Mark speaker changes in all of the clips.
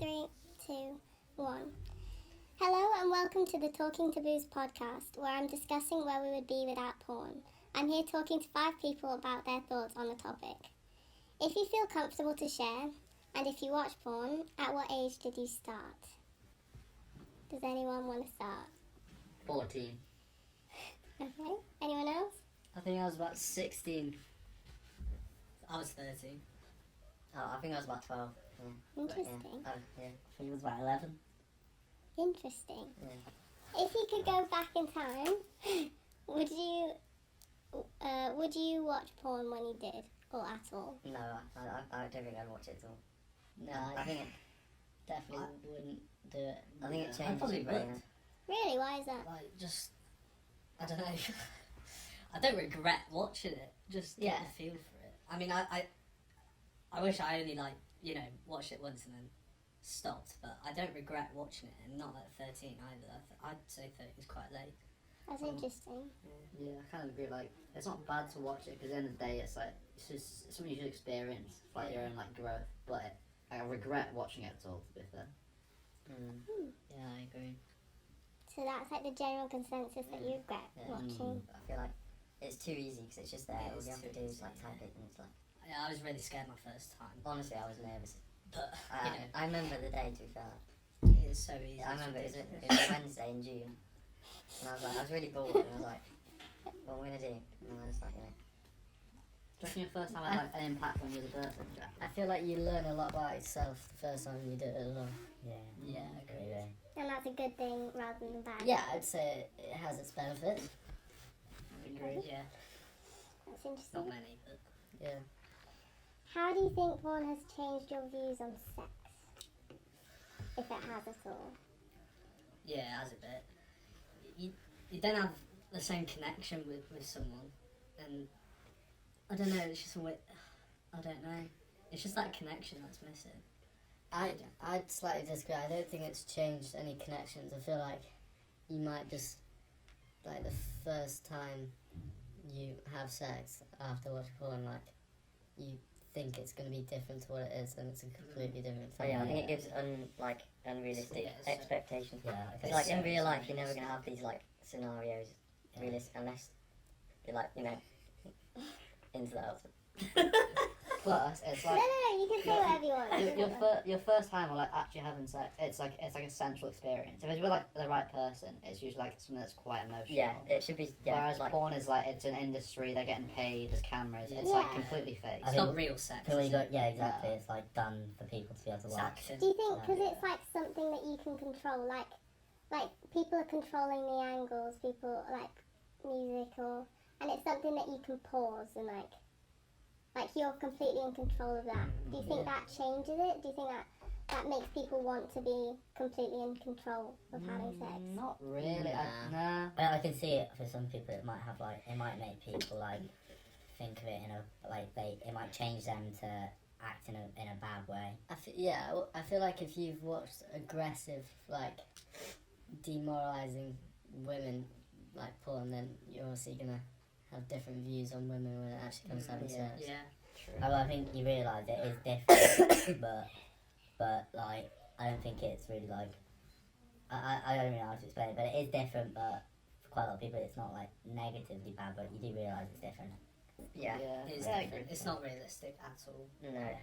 Speaker 1: 3, 2, 1. Hello and welcome to the Talking Taboos podcast, where I'm discussing where we would be without porn. I'm here talking to 5 people about their thoughts on the topic. If you feel comfortable to share, and if you watch porn, at what age did you start? Does anyone want to start?
Speaker 2: 14.
Speaker 1: Okay. Anyone else?
Speaker 3: I think I was about 16.
Speaker 4: I was 13.
Speaker 2: Oh, I think I was about 12.
Speaker 1: Interesting.
Speaker 2: Yeah.
Speaker 3: I think it was about 11.
Speaker 1: Interesting.
Speaker 2: Yeah.
Speaker 1: If you could go back in time, would you watch porn when you did, or at all?
Speaker 2: No, I don't think I'd watch it at all.
Speaker 3: No,
Speaker 2: I think it,
Speaker 3: definitely wouldn't do it.
Speaker 2: I think it
Speaker 4: I
Speaker 2: changes
Speaker 4: probably
Speaker 2: your brain.
Speaker 4: would.
Speaker 1: Really? Why is that?
Speaker 4: Like, just, I don't know. I don't regret watching it. Just get the feel for it. I mean, I wish I only, watched it once and then stopped, but I don't regret watching it, and not at 13 either. I'd say 13 is quite late.
Speaker 1: That's interesting.
Speaker 2: Yeah, I kind of agree. Like, it's not bad to watch it because at the end of the day, it's something you should experience, like your own growth. But I regret watching it at all. To be fair.
Speaker 3: Yeah, I agree.
Speaker 1: So that's like the general consensus that you regret watching.
Speaker 2: I feel like it's too easy because it's just there.
Speaker 4: Yeah,
Speaker 2: All
Speaker 4: it's
Speaker 2: you have to
Speaker 4: too
Speaker 2: do is
Speaker 4: easy,
Speaker 2: type it, and it's like.
Speaker 4: Yeah, I was really scared my first time.
Speaker 2: Honestly, I was nervous.
Speaker 4: But,
Speaker 2: I remember the day. To be fair,
Speaker 4: it's so easy.
Speaker 2: I remember
Speaker 4: it's
Speaker 2: it
Speaker 4: ridiculous.
Speaker 2: was a Wednesday in June, and I was really bored, and I was like, "What am I gonna do?" And I was like, "Do you reckon your first time had an impact on you as a person?
Speaker 3: I feel like you learn a lot about yourself the first time you do it as well.
Speaker 4: Yeah, I agree.
Speaker 1: And that's a good thing rather than bad.
Speaker 3: Yeah, I'd say it has its benefits.
Speaker 4: I agree. Yeah,
Speaker 1: That's interesting.
Speaker 4: not many, but
Speaker 3: Yeah.
Speaker 1: How do you think porn has changed your views on sex? If it has at all.
Speaker 4: yeah, it has a bit. You don't have the same connection with someone, and I don't know. It's just I don't know. It's just that connection that's missing.
Speaker 3: I'd slightly disagree. I don't think it's changed any connections. I feel like you might just, like, the first time you have sex after watching porn, like, you think it's going to be different to what it is, and it's a completely different
Speaker 2: Oh
Speaker 3: thing.
Speaker 2: yeah, I think it gives unrealistic
Speaker 4: Yeah, so-
Speaker 2: expectations.
Speaker 3: Yeah,
Speaker 2: Because like in real life, you're never gonna have these scenarios, realistic, unless you're into that. Plus, it's
Speaker 1: No, you can say whatever you want.
Speaker 5: your first time or actually having sex, it's like a sensual experience. If it's with the right person, it's usually something that's quite emotional.
Speaker 2: Yeah, it should be. Yeah,
Speaker 5: Whereas porn is it's an industry, they're getting paid, there's cameras, it's
Speaker 1: Yeah.
Speaker 5: completely fake.
Speaker 3: I
Speaker 4: It's
Speaker 3: think-
Speaker 4: not real sex.
Speaker 3: Exactly.
Speaker 5: Yeah.
Speaker 3: It's like done for people to be able to
Speaker 4: It's
Speaker 3: watch.
Speaker 4: acting.
Speaker 1: Do you think, because it's like something that you can control, like people are controlling the angles, people like music, and it's something that you can pause and like you're completely in control of that. Do you think that changes it? Do you think that makes people want to be completely in control of having sex?
Speaker 5: Not really.
Speaker 3: Nah. I can see it for some people. It might have it might make people think of it in a it might change them to act in a bad way. I feel like if you've watched aggressive demoralizing women porn, then you're obviously gonna have different views on women when it actually comes to having sex.
Speaker 4: Yeah.
Speaker 3: I think you realise it is different, but I don't think it's really I don't really know how to explain it, but it is different. But for quite a lot of people, it's not negatively bad, but you do realise it's different.
Speaker 2: Yeah.
Speaker 4: It's,
Speaker 5: I
Speaker 4: different. It's not realistic at all.
Speaker 2: No.
Speaker 4: At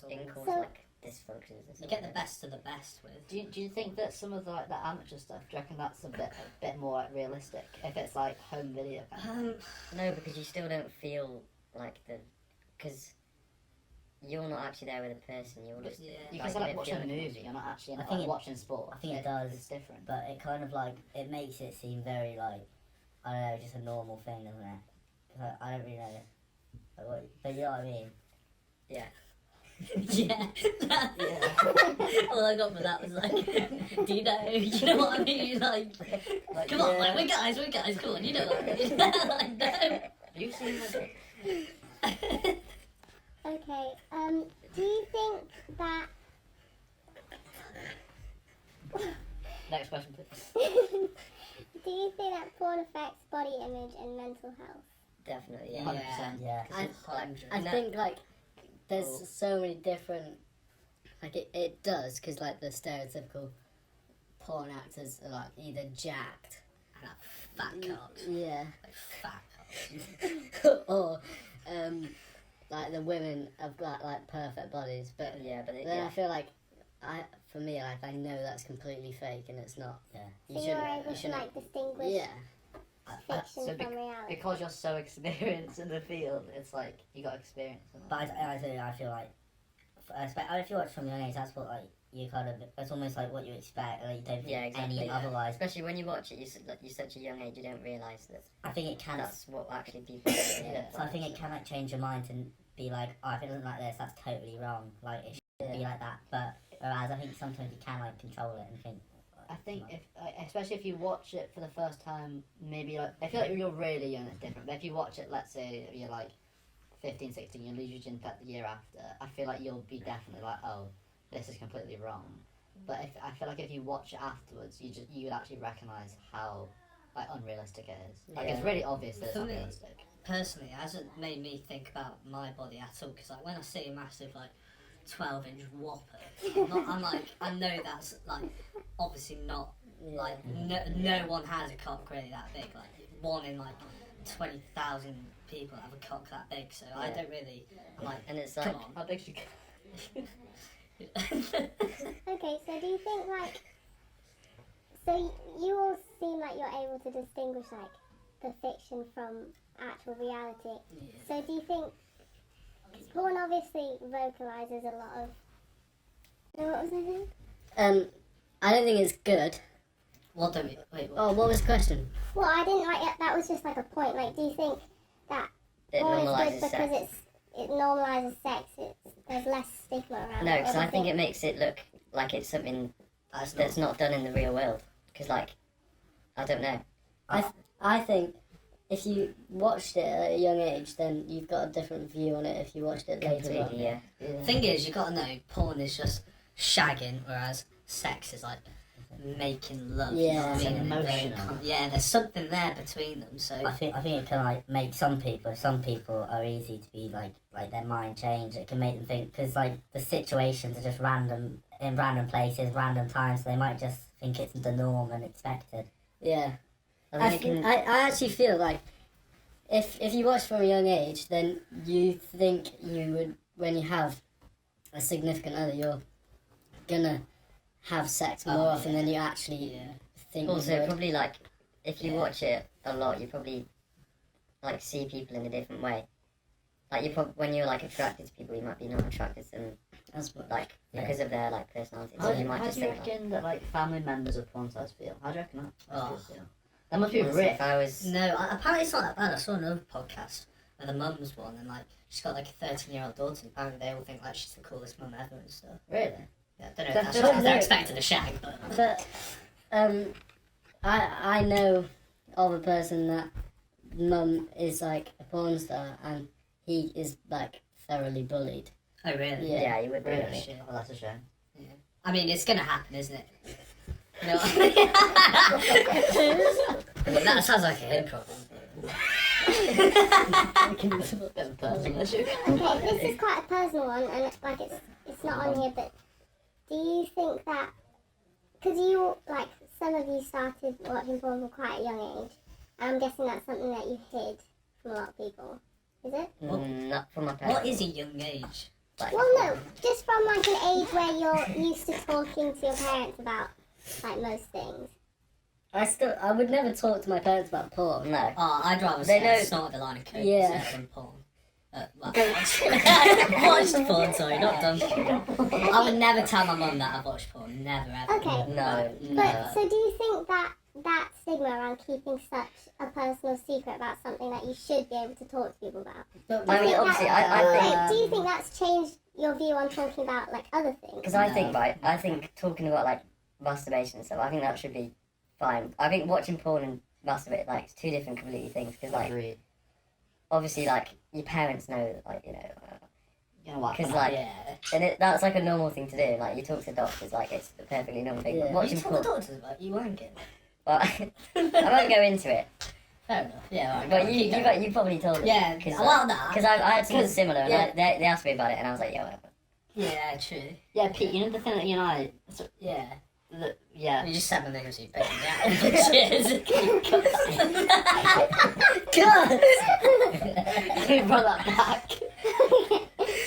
Speaker 4: all.
Speaker 2: It can cause
Speaker 1: So-
Speaker 2: dysfunctions. And
Speaker 4: You get the
Speaker 2: stuff.
Speaker 4: best of the best with.
Speaker 5: Do you think that some of the amateur stuff, do you reckon that's a bit more realistic? If it's home video kind of
Speaker 2: No, because you still don't feel because you're not actually there with a person. You're just
Speaker 4: Yeah.
Speaker 5: You can say watching a
Speaker 2: feeling-
Speaker 5: movie, you're not actually
Speaker 3: I think it-
Speaker 5: watching sport.
Speaker 3: I think it does.
Speaker 5: It's different.
Speaker 3: But it kind of it makes it seem very I don't know, just a normal thing, doesn't it? 'Cause I don't really know. But you know what I mean?
Speaker 4: Yeah.
Speaker 5: Yeah.
Speaker 4: All I got for that was do you know? You know what I mean? Come on,
Speaker 3: yeah.
Speaker 4: we're guys, come on, you know what I mean? No.
Speaker 5: You've seen that?
Speaker 1: Okay. Do you think that?
Speaker 5: Next question, please.
Speaker 1: Do you think that porn affects body image and mental health?
Speaker 2: Definitely.
Speaker 4: Yeah.
Speaker 5: 100%.
Speaker 3: Yeah.
Speaker 4: Hundred.
Speaker 3: I think there's so many different like it does, because like the stereotypical porn actors are like either jacked,
Speaker 4: And that fat cocks.
Speaker 3: yeah,
Speaker 4: Like fat cocks.
Speaker 3: or like the women have got like perfect bodies, but
Speaker 5: Yeah, but
Speaker 3: then I feel like for me, like I know that's completely fake and it's not.
Speaker 5: Yeah.
Speaker 1: So you're able to like distinguish
Speaker 3: Yeah,
Speaker 1: fiction
Speaker 5: so
Speaker 1: from reality.
Speaker 5: because you're so experienced in the field, it's like you got experience. In it.
Speaker 6: But I feel like, if you watch from a young age, that's what like you kind of. It's almost like what you expect. Like you don't think
Speaker 3: Yeah, exactly.
Speaker 6: any otherwise.
Speaker 3: especially when you watch it, you're such a young age, you don't realise that
Speaker 6: I think it can.
Speaker 3: that's what actually people do.
Speaker 5: Yeah.
Speaker 6: So I think it can like change your mind and be like, oh, if it doesn't like this, that's totally wrong. Like it should be like that. But whereas I think sometimes you can like control it and think.
Speaker 5: I think if, especially if you watch it for the first time, maybe like, I feel like if you're really young, it's different. But if you watch it, let's say you're like 15, 16, you lose your gin pet the year after, I feel like you'll be definitely like, oh, this is completely wrong. But if I feel like if you watch it afterwards, you would actually recognise how like unrealistic it is. Like it's really obvious that it's
Speaker 4: For me,
Speaker 5: unrealistic.
Speaker 4: Personally, it hasn't made me think about my body at all. Because like when I see a massive like 12-inch whopper, I'm like, I know that's like obviously not like no one has a cock really that big. Like one in like 20,000 people have a cock that big. So I don't really. I'm like,
Speaker 3: and it's
Speaker 4: come
Speaker 3: like
Speaker 4: on.
Speaker 5: How big she
Speaker 1: Okay, so do you think like, so you all seem like you're able to distinguish like the fiction from actual reality. So do you think, porn obviously vocalizes a lot of, what was I saying?
Speaker 3: I don't think it's good.
Speaker 4: What do we? Wait, what?
Speaker 3: Oh, what was the question?
Speaker 1: Well, I didn't like it, that was just like a point. Like, do you think that
Speaker 3: It
Speaker 1: porn is
Speaker 3: normalises
Speaker 1: good because
Speaker 3: sex.
Speaker 1: it normalizes sex? There's less stigma around
Speaker 3: No,
Speaker 1: it.
Speaker 3: because
Speaker 1: or do
Speaker 3: I
Speaker 1: you
Speaker 3: think it makes it look like it's something that's not done in the real world. Because, like, I don't know. I think if you watched it at a young age, then you've got a different view on it if you watched it later on.
Speaker 6: Yeah.
Speaker 4: Thing is, you gotta know, porn is just shagging, whereas sex is like making love. You know what I
Speaker 3: Yeah.
Speaker 4: mean? And they're very
Speaker 5: Emotional.
Speaker 4: yeah, there's something there between them. So
Speaker 6: I think it can like make some people. Some people are easy to be like their mind change. It can make them think because like the situations are just random in random places, random times. So they might just think it's the norm and expected.
Speaker 3: Yeah.
Speaker 6: I think
Speaker 3: I actually feel like if you watch from a young age, then you think you would, when you have a significant other, you're gonna have sex more often than you actually think
Speaker 7: Also,
Speaker 3: you would.
Speaker 7: probably like if you watch it a lot, you probably like see people in a different way. Like when you're like attracted to people, you might be not attracted to them
Speaker 3: That's what,
Speaker 7: like because of their like personality.
Speaker 5: How,
Speaker 7: So you might
Speaker 5: how
Speaker 7: just
Speaker 5: do you
Speaker 7: think.
Speaker 5: reckon that like family members of porn stars feel? How do you reckon that?
Speaker 4: Oh.
Speaker 5: Feel? That must be
Speaker 7: Honestly,
Speaker 5: rich.
Speaker 7: if I was
Speaker 4: no, apparently it's not that bad. I saw another podcast where the mum's one, and like she's got like a 13-year-old daughter, and apparently they all think like she's the coolest mum ever and stuff.
Speaker 5: Really?
Speaker 4: Yeah, I don't know if
Speaker 5: That's
Speaker 4: that's
Speaker 5: just-
Speaker 4: because they're expecting a shag, but
Speaker 3: But I know of a person that mum is like a porn star and he is like thoroughly bullied.
Speaker 4: oh really?
Speaker 3: Yeah.
Speaker 7: yeah, you would be.
Speaker 5: Really?
Speaker 7: Really.
Speaker 4: Shit.
Speaker 5: Oh, that's a shame.
Speaker 4: I mean, it's gonna happen, isn't it? You know, that sounds like a him problem.
Speaker 5: Bit of a personal issue.
Speaker 1: Okay, this is quite a personal one, and it's not on here, but do you think that, because you, like, some of you started watching porn from quite a young age, and I'm guessing that's something that you hid from a lot of people, is it?
Speaker 7: Not from my parents.
Speaker 4: What is a young age?
Speaker 7: Like,
Speaker 1: Well, no, just from, like, an age where you're used to talking to your parents about, like, most things.
Speaker 3: I would never talk to my parents about porn.
Speaker 7: No.
Speaker 4: Oh, I'd rather
Speaker 7: They
Speaker 4: say
Speaker 7: know-
Speaker 4: I snorted a line of coke
Speaker 3: Yeah.
Speaker 4: than porn. Watched porn, sorry, not done porn. I would never tell my mum that I've watched porn. Never, ever.
Speaker 1: Okay.
Speaker 7: No.
Speaker 1: But, so do you think that that stigma around keeping such a personal secret about something that you should be able to talk to people about?
Speaker 3: But
Speaker 7: I mean, obviously, I think
Speaker 1: Do you think that's changed your view on talking about, like, other things?
Speaker 7: because I think I think talking about like masturbation and stuff, I think that should be fine. I think watching porn and masturbate like it's two different completely things because like
Speaker 5: Agreed.
Speaker 7: obviously like your parents know like
Speaker 5: You know what?
Speaker 7: because like
Speaker 4: Yeah.
Speaker 7: and that's like a normal thing to do. Like you talk to doctors, like it's a perfectly normal thing. But
Speaker 3: Yeah.
Speaker 4: What you
Speaker 7: watching
Speaker 4: told the
Speaker 7: porn,
Speaker 4: doctors about? You wanking?
Speaker 7: but I won't go into it.
Speaker 4: Fair enough. Yeah. All right,
Speaker 7: But
Speaker 4: go on,
Speaker 7: you
Speaker 4: keep going.
Speaker 7: you probably told them.
Speaker 4: Yeah,
Speaker 7: because
Speaker 4: I like that.
Speaker 7: I had something similar and
Speaker 3: yeah.
Speaker 7: they asked me about it and I was like yeah whatever.
Speaker 4: Yeah, true.
Speaker 5: Yeah, Pete, you know the thing that you and I...
Speaker 4: Yeah.
Speaker 5: Yeah.
Speaker 4: You just said my name as you bacon down. Cheers.
Speaker 5: God! We brought that back.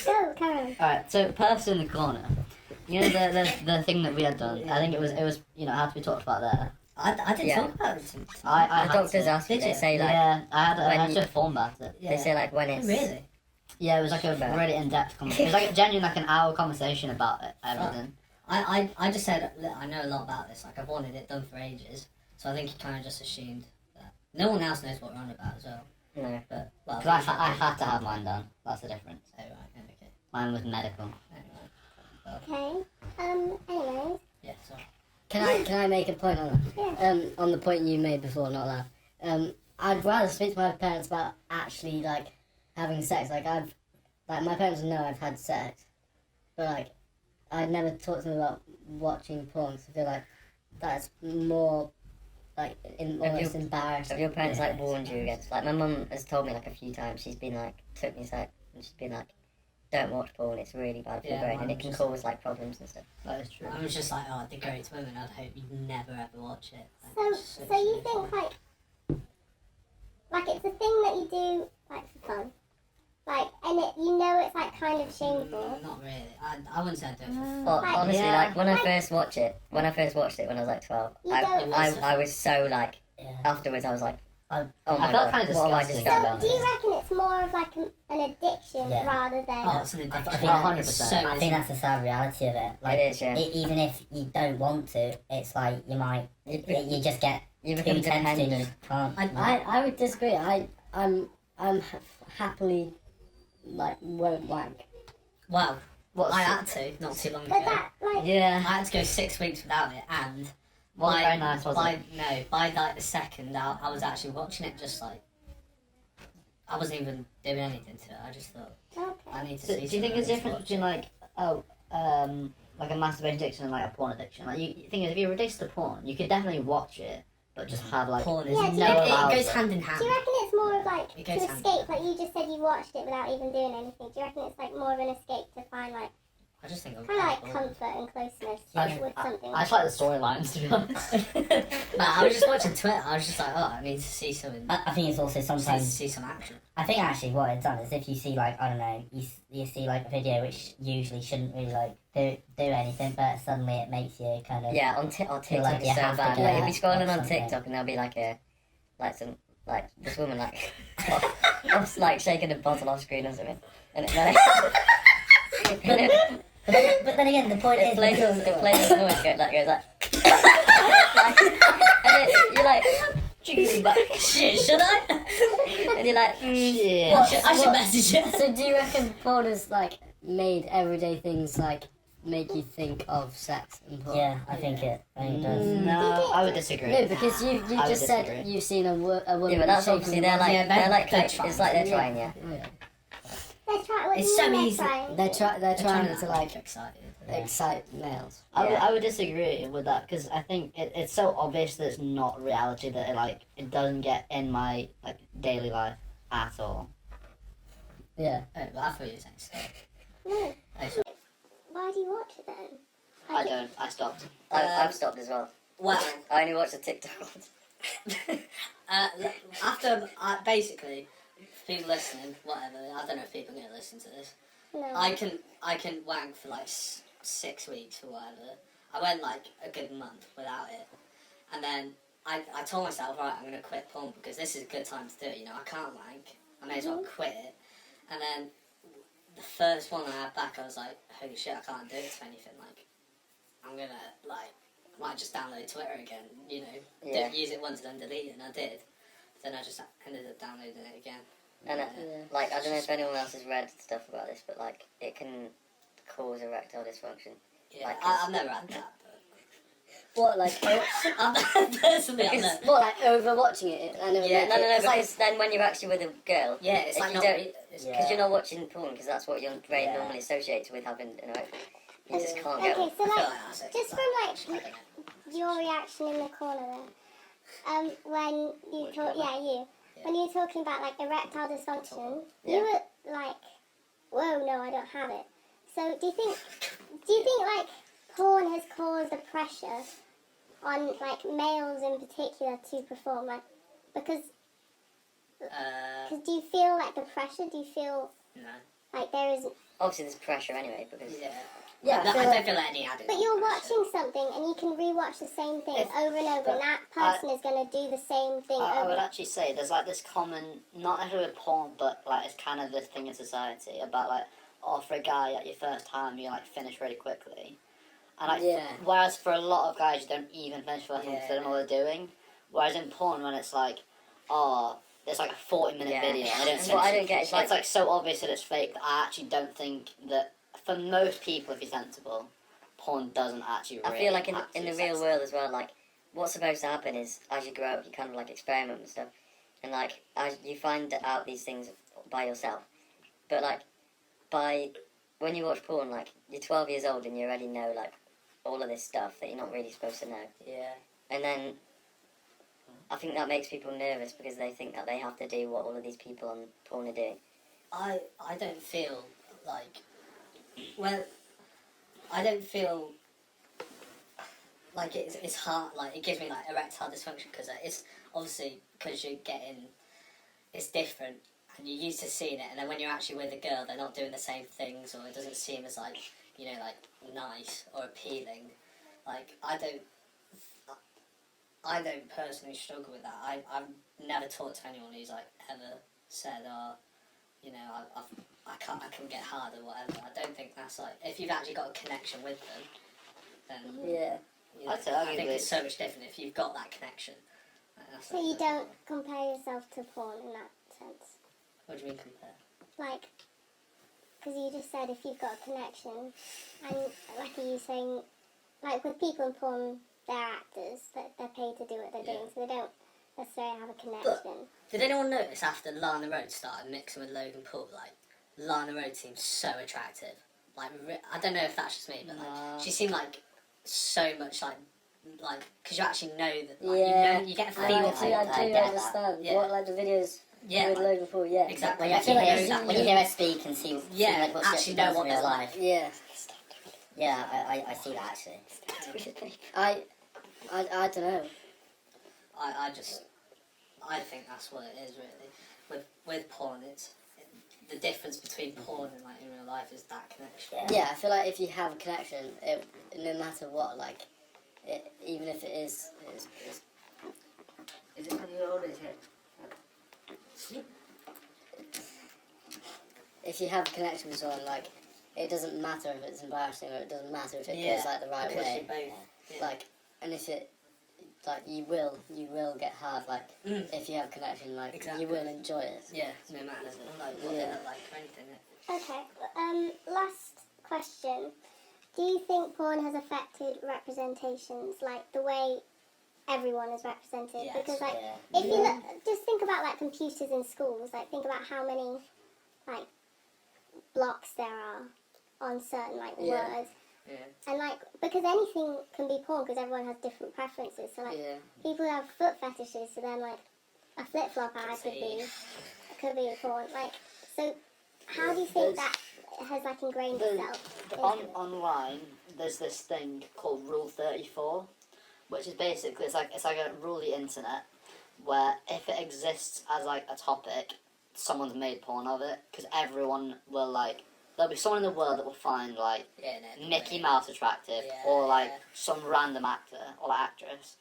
Speaker 1: Go, Karen.
Speaker 5: Alright, so person in the corner. You know the thing that we had done? I think it was had to be talked about there.
Speaker 4: I didn't
Speaker 7: Yeah.
Speaker 4: talk about it.
Speaker 5: I
Speaker 7: The
Speaker 5: had
Speaker 7: doctors
Speaker 5: to.
Speaker 7: ask you,
Speaker 4: Did
Speaker 7: they
Speaker 4: you?
Speaker 7: say like,
Speaker 5: Yeah, I had
Speaker 7: when
Speaker 5: to
Speaker 7: you-
Speaker 5: inform about it.
Speaker 7: they say like when it's...
Speaker 4: Really?
Speaker 5: Yeah, it was like a
Speaker 7: Sure.
Speaker 5: really in-depth conversation. It was like genuinely like an hour conversation about it, everything.
Speaker 4: I just said, look, I know a lot about this. Like, I've wanted it done for ages. So I think he kind of just assumed that. No one else knows what we're on about as well.
Speaker 7: No.
Speaker 4: But, well,
Speaker 5: Because I had to have mine done. That's the difference.
Speaker 4: Oh, right, okay.
Speaker 5: Mine was medical.
Speaker 4: Anyway.
Speaker 1: Okay. Anyways.
Speaker 4: Yeah, sorry.
Speaker 3: Can I make a point on that?
Speaker 1: Yeah.
Speaker 3: On the point you made before, not that. I'd rather speak to my parents about actually like having sex. Like my parents know I've had sex, but like I'd never talked to them about watching porn. So I feel like that's more like almost embarrassing.
Speaker 7: Have your parents like
Speaker 3: Yeah.
Speaker 7: warned you against? Like my mum has told me like a few times. She's been like took me aside and she's been like, "Don't watch porn. It's really bad for your
Speaker 4: Yeah,
Speaker 7: brain and
Speaker 4: mine
Speaker 7: it can
Speaker 4: just-
Speaker 7: cause like problems and stuff."
Speaker 5: That is true.
Speaker 4: I was just like, oh, it degrades women. I'd hope you never ever watch it. Like,
Speaker 1: So,
Speaker 4: it's
Speaker 1: so you
Speaker 4: really
Speaker 1: think
Speaker 4: fun.
Speaker 1: like it's a thing that you do like for fun, like, and you know it's like kind of shameful.
Speaker 4: Not really. I wouldn't say I do it for fun.
Speaker 7: Well,
Speaker 1: Like-
Speaker 7: honestly,
Speaker 5: Yeah.
Speaker 7: like when I first watched it when I was like 12,
Speaker 1: You don't-
Speaker 7: I was so like
Speaker 3: Yeah.
Speaker 7: afterwards I was like,
Speaker 3: I-
Speaker 7: oh my
Speaker 5: I felt
Speaker 7: god,
Speaker 5: kind of
Speaker 7: what have I
Speaker 5: disgusting.
Speaker 7: just
Speaker 1: So
Speaker 7: done?
Speaker 1: do you reckon it's more of like an addiction
Speaker 3: Yeah.
Speaker 1: rather than?
Speaker 4: Oh, it's an
Speaker 3: I
Speaker 4: addiction.
Speaker 3: think
Speaker 5: 100%.
Speaker 4: So
Speaker 6: I think that's the sad reality of it. Like,
Speaker 7: It is, yeah.
Speaker 6: even if you don't want to, it's like you might, you just get
Speaker 7: You
Speaker 6: too
Speaker 7: become
Speaker 6: tempted and you
Speaker 7: dependent.
Speaker 6: can't.
Speaker 3: I would disagree. I'm happily like won't wank.
Speaker 4: Well,
Speaker 5: What's
Speaker 4: I had to not too long ago.
Speaker 1: But that like
Speaker 5: Yeah.
Speaker 4: I had to go 6 weeks without it, and
Speaker 5: Wasn't very nice, was
Speaker 4: by,
Speaker 5: it?
Speaker 4: No, by like the second, I was actually watching it. Just like I wasn't even doing anything to it. I just thought
Speaker 1: okay.
Speaker 4: I need to
Speaker 5: So,
Speaker 4: see.
Speaker 5: do you think
Speaker 4: something,
Speaker 5: there's a
Speaker 4: I need to
Speaker 5: difference
Speaker 4: watch
Speaker 5: between like a masturbation addiction and like a porn addiction? Like you think if you're addicted to porn, you could definitely watch it, but just have
Speaker 4: it.
Speaker 5: like
Speaker 4: Porn is
Speaker 1: Yeah,
Speaker 4: it,
Speaker 1: do you reckon-
Speaker 4: it goes hand in hand.
Speaker 1: Do you reckon it's more of like
Speaker 4: It
Speaker 1: to
Speaker 4: goes hand in
Speaker 1: escape? Like you just said, you watched it without even doing anything. Do you reckon it's like more of an escape to find like
Speaker 4: I just think I'm
Speaker 1: kind of like
Speaker 4: porn.
Speaker 1: comfort and closeness
Speaker 5: I-
Speaker 1: with something?
Speaker 5: I just like the storylines to be honest.
Speaker 4: No, I was just watching Twitter. I was just like, oh, I need to see something.
Speaker 6: I think it's also
Speaker 4: I just need to
Speaker 6: sometimes.
Speaker 4: see some action.
Speaker 6: I think actually what it's done is if you see like I don't know, you see like a video which usually shouldn't really like do anything, but suddenly it makes you kind of
Speaker 7: Yeah, on TikTok
Speaker 6: like
Speaker 7: it's
Speaker 6: you
Speaker 7: so
Speaker 6: have to
Speaker 7: bad.
Speaker 6: do
Speaker 7: Like,
Speaker 6: that
Speaker 7: you'll be scrolling
Speaker 6: or
Speaker 7: on
Speaker 6: something.
Speaker 7: TikTok and there'll be like this woman like off, like shaking a bottle off screen or something, and
Speaker 6: But then again, the point
Speaker 7: it
Speaker 6: is
Speaker 7: plays
Speaker 6: because-
Speaker 7: it plays the noise goes like and you're like
Speaker 4: Shit, should I?
Speaker 7: and you're like
Speaker 5: Shit.
Speaker 4: I should message it.
Speaker 3: So do you reckon porn has like made everyday things like make you think of sex and porn?
Speaker 6: yeah, I think it does.
Speaker 5: No, I would disagree.
Speaker 3: No, because you
Speaker 5: I would
Speaker 3: just said
Speaker 5: disagree.
Speaker 3: you've seen a woman.
Speaker 7: yeah, but that's
Speaker 3: shaking
Speaker 7: obviously
Speaker 3: a
Speaker 7: they're like
Speaker 4: Yeah,
Speaker 7: they're like
Speaker 4: they're
Speaker 7: it's like they're
Speaker 3: trying.
Speaker 7: trying, yeah.
Speaker 3: Yeah.
Speaker 1: They're trying. What do
Speaker 4: It's
Speaker 1: you
Speaker 4: so
Speaker 1: mean
Speaker 4: easy.
Speaker 1: they're trying?
Speaker 3: They're trying to like
Speaker 4: get excited.
Speaker 3: excite males.
Speaker 5: I would disagree with that because I think it's so obvious that it's not reality that it doesn't get in my like daily life at all.
Speaker 3: Yeah.
Speaker 4: Oh, but I thought you were saying so.
Speaker 1: No.
Speaker 4: Oh, so-
Speaker 1: Why do you watch it then?
Speaker 5: I
Speaker 1: Like,
Speaker 5: don't. I stopped.
Speaker 7: I've stopped as well.
Speaker 4: Well,
Speaker 7: I only watch the TikTok ones.
Speaker 4: after basically people listening, whatever. I don't know if people are gonna listen to this.
Speaker 1: No.
Speaker 4: I can wank for like 6 weeks or whatever. I went like a good month without it, and then I told myself, right, I'm gonna quit porn because this is a good time to do it. You know, I can't wank. I may as well quit it. And then the first one I had back, I was like, holy shit, I can't do it to anything. Like, I'm gonna like might just download Twitter again. You know,
Speaker 7: Yeah.
Speaker 4: use it once and then delete it, and I did. But then I just ended up downloading it again.
Speaker 7: And like I don't know if anyone else has read stuff about this, but like it can cause erectile dysfunction.
Speaker 4: Yeah,
Speaker 7: Like,
Speaker 4: I've never had that.
Speaker 3: What like?
Speaker 4: Personally, I've
Speaker 7: Because-
Speaker 4: never.
Speaker 3: What like overwatching it? I never
Speaker 4: Yeah,
Speaker 3: make
Speaker 7: No,
Speaker 3: it.
Speaker 7: no, because then when you're actually with a girl,
Speaker 4: Yeah, it's
Speaker 7: if
Speaker 4: like
Speaker 7: you
Speaker 4: not.
Speaker 7: don't-
Speaker 4: It's,
Speaker 6: Yeah.
Speaker 7: because you're not watching porn, because that's what your brain
Speaker 6: Yeah.
Speaker 7: normally associates with having an erection. You just can't
Speaker 1: Okay,
Speaker 7: get
Speaker 1: so
Speaker 7: one.
Speaker 4: I feel
Speaker 1: like
Speaker 4: like that's it.
Speaker 1: just from like
Speaker 4: I don't know.
Speaker 1: your reaction in the corner there, when you talk, when you were talking about like erectile dysfunction, you
Speaker 7: Yeah.
Speaker 1: were like, whoa, no, I don't have it. So do you think like porn has caused a pressure on like males in particular to perform, like, because do you feel like the pressure? Do you feel
Speaker 4: No.
Speaker 1: like there is?
Speaker 7: Obviously, there's pressure anyway because
Speaker 3: Yeah,
Speaker 4: No,
Speaker 3: I feel
Speaker 4: I
Speaker 3: like-
Speaker 4: don't feel like any added.
Speaker 1: But you're watching something and you can rewatch the same thing over and over, and that person is going to do the same thing
Speaker 5: I would
Speaker 1: over.
Speaker 5: actually say there's like this common, not necessarily with porn, but like it's kind of this thing in society about like, oh, for a guy at your first time you like finish really quickly, and like
Speaker 3: Yeah.
Speaker 5: whereas for a lot of guys you don't even finish first one because they don't know what they're doing. Whereas in porn, when it's like, oh, it's like a 40-minute
Speaker 7: Yeah.
Speaker 5: video, I don't
Speaker 7: And what I don't get is
Speaker 5: it's like so obvious that it's fake that I actually don't think that for most people, if you're sensible, porn doesn't actually.
Speaker 7: I
Speaker 5: Really
Speaker 7: feel like in the
Speaker 5: actually
Speaker 7: real
Speaker 5: sense
Speaker 7: world as well, like what's supposed to happen is as you grow up, you kind of like experiment with stuff, and like as you find out these things by yourself. But like when you watch porn, like you're 12 years old and you already know like all of this stuff that you're not really supposed to know.
Speaker 4: Yeah.
Speaker 7: And then I think that makes people nervous because they think that they have to do what all of these people on porn are doing.
Speaker 4: I don't feel like, well, I don't feel like it's hard, like it gives me like erectile dysfunction because it's obviously because you're getting, it's different and you're used to seeing it, and then when you're actually with a girl they're not doing the same things, or it doesn't seem as like, you know, like nice or appealing. Like I don't personally struggle with that. I've never talked to anyone who's like ever said, oh, you know, I can get hard or whatever. I don't think that's like, if you've actually got a connection with them, then
Speaker 3: Yeah.
Speaker 4: you know,
Speaker 5: I'd say
Speaker 4: I think
Speaker 5: arguably-
Speaker 4: it's so much different if you've got that connection. That's
Speaker 1: So you don't compare yourself to porn in that sense,
Speaker 4: What do you mean compare?
Speaker 1: like, because you just said if you've got a connection, and like are you saying, like with people in porn, they're actors, that they're paid to do what they're doing, so they don't necessarily have a connection.
Speaker 4: Did anyone notice after Lana Rhodes started mixing with Logan Paul, like Lana Rhodes seemed so attractive. Like I don't know if that's just me, but like she seemed like so much like because you actually know that, like,
Speaker 3: Yeah.
Speaker 4: you know, you get a
Speaker 3: I
Speaker 4: feel
Speaker 3: do,
Speaker 4: for it.
Speaker 3: I
Speaker 6: I
Speaker 3: do
Speaker 6: get that.
Speaker 3: understand
Speaker 4: Yeah.
Speaker 3: what like the videos
Speaker 4: Yeah,
Speaker 3: with
Speaker 4: like,
Speaker 3: Logan Paul. Yeah,
Speaker 4: exactly.
Speaker 6: When you
Speaker 4: I
Speaker 6: actually
Speaker 4: feel
Speaker 6: hear,
Speaker 4: like
Speaker 6: when you hear her speak and see,
Speaker 4: Yeah,
Speaker 6: like what
Speaker 4: actually
Speaker 6: she
Speaker 4: know
Speaker 6: does
Speaker 4: what
Speaker 6: in real
Speaker 4: they're
Speaker 6: life.
Speaker 3: Yeah,
Speaker 6: Yeah, I see that actually.
Speaker 3: I don't know.
Speaker 4: I think that's what it is really. With porn, the difference between porn and like in real life is that connection.
Speaker 3: Yeah, I feel like if you have a connection, no matter what, like, even if it is
Speaker 6: Is it when you're older?
Speaker 3: if you have a connection with someone, like, it doesn't matter if it's embarrassing or it doesn't matter if it goes like the right
Speaker 4: because
Speaker 3: way.
Speaker 4: you both, yeah.
Speaker 3: Like, and if it, like, you will get hard. Like, if you have a connection, like,
Speaker 4: Exactly.
Speaker 3: you will enjoy it.
Speaker 4: Yeah, no matter like what they look like or anything. Yeah.
Speaker 1: Okay, last question. Do you think porn has affected representations, like the way everyone is represented?
Speaker 4: Yes.
Speaker 1: Because like,
Speaker 6: Yeah.
Speaker 1: if you look, just think about like computers in schools. Like think about how many like blocks there are on certain like
Speaker 3: Yeah.
Speaker 1: words,
Speaker 4: Yeah.
Speaker 1: and like because anything can be porn because everyone has different preferences. So like
Speaker 3: Yeah.
Speaker 1: people who have foot fetishes, so then like a flip flop ad could be porn. Like so, how do you think that has like ingrained itself? into it?
Speaker 5: Online, there's this thing called Rule 34, which is basically it's like a rule of the internet where if it exists as like a topic, someone's made porn of it because everyone will like. There'll be someone in the world that will find like
Speaker 4: Yeah, no,
Speaker 5: Mickey Mouse attractive
Speaker 4: Yeah,
Speaker 5: or like
Speaker 4: yeah.
Speaker 5: some random actor or actress.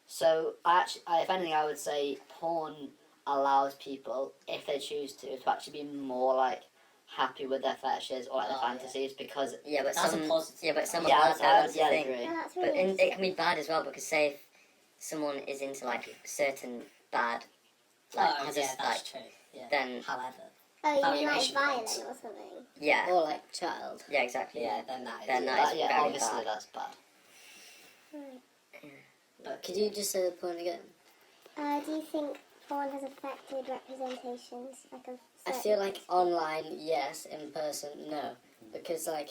Speaker 5: So if anything, I would say porn allows people, if they choose to actually be more like happy with their fetishes or like their
Speaker 4: Oh, yeah.
Speaker 5: fantasies because
Speaker 7: Yeah, but
Speaker 4: That's a
Speaker 7: some
Speaker 4: positive.
Speaker 7: yeah, but some
Speaker 5: yeah,
Speaker 7: are bad. That's the
Speaker 5: I
Speaker 7: thing.
Speaker 5: agree.
Speaker 1: Oh, that's
Speaker 7: But
Speaker 1: really
Speaker 7: it
Speaker 1: interesting.
Speaker 7: can be bad as well because say if someone is into like certain bad, like
Speaker 4: Oh,
Speaker 7: has
Speaker 4: yeah,
Speaker 7: a,
Speaker 4: that's
Speaker 7: like
Speaker 4: true. Yeah.
Speaker 7: then
Speaker 4: However,
Speaker 1: Oh, you mean like
Speaker 4: valuation
Speaker 1: violent
Speaker 4: points.
Speaker 1: or something?
Speaker 7: yeah,
Speaker 3: Or like child.
Speaker 7: yeah, exactly.
Speaker 4: yeah,
Speaker 7: Yeah,
Speaker 4: then that is.
Speaker 7: Then that is
Speaker 5: yeah,
Speaker 7: very
Speaker 5: obviously
Speaker 7: bad.
Speaker 5: that's bad.
Speaker 4: But
Speaker 3: Could you just say the point again?
Speaker 1: Do you think porn has affected representations like of?
Speaker 3: I
Speaker 1: certain-
Speaker 3: feel like online, yes. In person, no. Because like,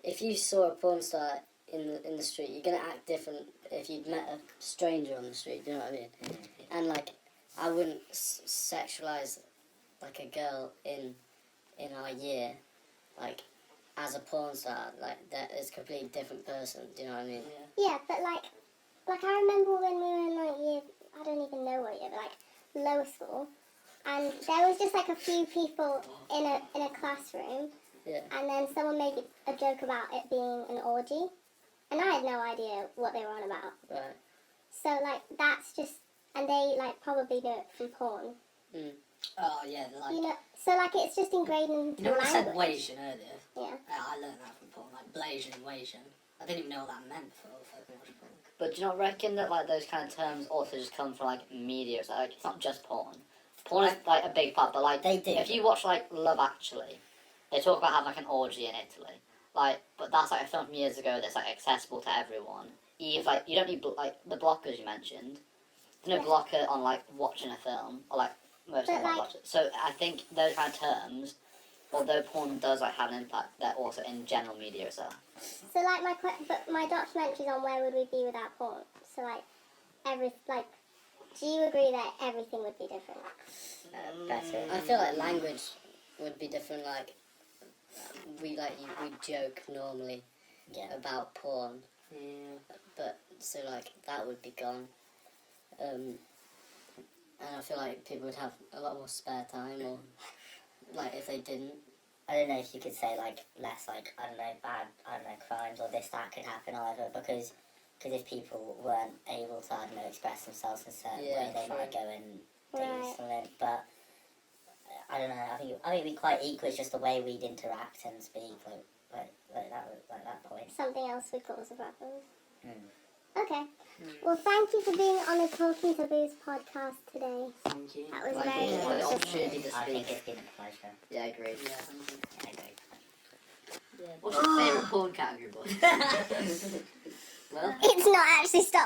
Speaker 3: if you saw a porn star in the street, you're gonna act different if you'd met a stranger on the street. Do you know what I mean? And like, I wouldn't sexualize like a girl in our year, like as a porn star, like that is a completely different person. Do you know what I mean?
Speaker 1: Yeah, but like I remember when we were in like year, I don't even know what year, but like lower school, and there was just like a few people in a classroom,
Speaker 3: Yeah.
Speaker 1: and then someone made a joke about it being an orgy, and I had no idea what they were on about.
Speaker 3: Right.
Speaker 1: So like that's just, and they like probably do it from porn.
Speaker 4: Oh yeah, like
Speaker 1: You know, so like it's just ingrained into
Speaker 4: you know when I said
Speaker 1: language.
Speaker 4: Wasian earlier.
Speaker 1: Yeah.
Speaker 4: I learned that from porn, like Blasian and Wasian. I didn't even know what that meant before I fucking watched porn.
Speaker 5: But do you not reckon that like those kind of terms also just come from like media? So, like it's not just porn. Porn is like a big part, but like
Speaker 6: They do.
Speaker 5: if you watch like Love Actually, they talk about having like an orgy in Italy. Like, but that's like a film from years ago that's like accessible to everyone. If like you don't need like the blockers you mentioned. There's no blocker on like watching a film or like most
Speaker 1: But,
Speaker 5: people don't
Speaker 1: like-
Speaker 5: watch it. So I think those kind of terms, although porn does like have an impact, they're also in general media as well.
Speaker 1: So like but my documentary's on where would we be without porn. So like do you agree that everything would be different?
Speaker 6: Better.
Speaker 3: I feel like language would be different. Like we joke normally about porn, but so like that would be gone. And I feel like people would have a lot more spare time, or like if they didn't.
Speaker 6: I don't know if you could say like less like bad crimes or this that could happen either because if people weren't able to express themselves in a certain way they might go and do
Speaker 1: Right.
Speaker 6: something. But I don't know. I think it'd be quite equal. It's just the way we'd interact and speak like that point.
Speaker 1: Something else would cause a problem.
Speaker 6: Mm.
Speaker 1: Okay. Well, thank you for being on the Talking Taboos podcast today.
Speaker 4: Thank you.
Speaker 1: That was
Speaker 5: Like,
Speaker 1: very
Speaker 5: for the
Speaker 1: interesting.
Speaker 5: opportunity to
Speaker 6: I think
Speaker 5: speak.
Speaker 6: it's been a pleasure.
Speaker 5: Yeah, I agree.
Speaker 4: Yeah, thank you.
Speaker 6: Yeah, great.
Speaker 5: What's your favourite porn category, boy? Well.
Speaker 1: It's not actually stopped.